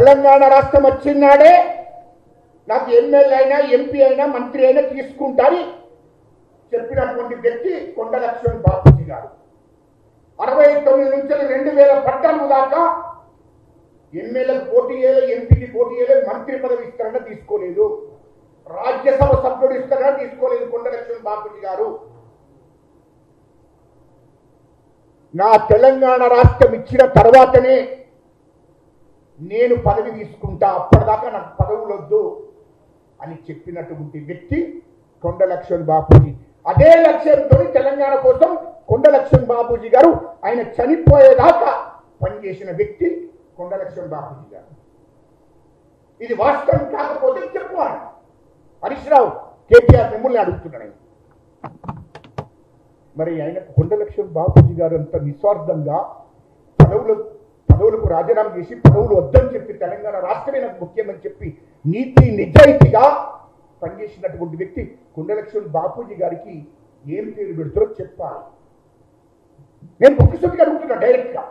తెలంగాణ రాష్ట్రం వచ్చినాడే నాకు ఎమ్మెల్యే అయినా ఎంపీ అయినా మంత్రి అయినా తీసుకుంటారని చెప్పినటువంటి వ్యక్తి కొండ లక్ష్మణ్ బాపూజీ గారు 69 నుంచి 2014 దాకా ఎమ్మెల్యేలకు పోటీ చేయలేదు, ఎంపీకి పోటీ చేయలేదు, మంత్రి పదవి ఇస్తారన్నా తీసుకోలేదు, రాజ్యసభ సభ్యుడు ఇస్తారన్నా తీసుకోలేదు కొండ లక్ష్మణ్ బాపూజీ గారు. నా తెలంగాణ రాష్ట్రం ఇచ్చిన తర్వాతనే నేను పదవి తీసుకుంటా, అప్పటిదాకా నాకు పదవులు వద్దు అని చెప్పినటువంటి వ్యక్తి కొండ లక్ష్మణ్ బాపూజీ. అదే లక్ష్యంతో తెలంగాణ కోసం కొండ లక్ష్మణ్ బాపూజీ గారు ఆయన చనిపోయేదాకా పనిచేసిన వ్యక్తి కొండ లక్ష్మణ్ బాపూజీ గారు. ఇది వాస్తవం కాకపోతే చెప్పాలి. హరీష్ రావు, కేటీఆర్ మిమ్మల్ని అడుగుతున్నాను. మరి ఆయన కొండ లక్ష్మణ్ బాపూజీ గారు అంత నిస్వార్థంగా పదవులకు రాజీనామా చేసి పదవులు వద్దని చెప్పి తెలంగాణ రాష్ట్రమే నాకు ముఖ్యమని చెప్పి నీతి నిజాయితీగా పనిచేసినటువంటి వ్యక్తి కొండ లక్ష్మణ్ బాపూజీ గారికి ఏం పేరు పెడతారో చెప్పాలి. నేను ముఖ్యమంత్రికి అడుగుతున్నా డైరెక్ట్గా.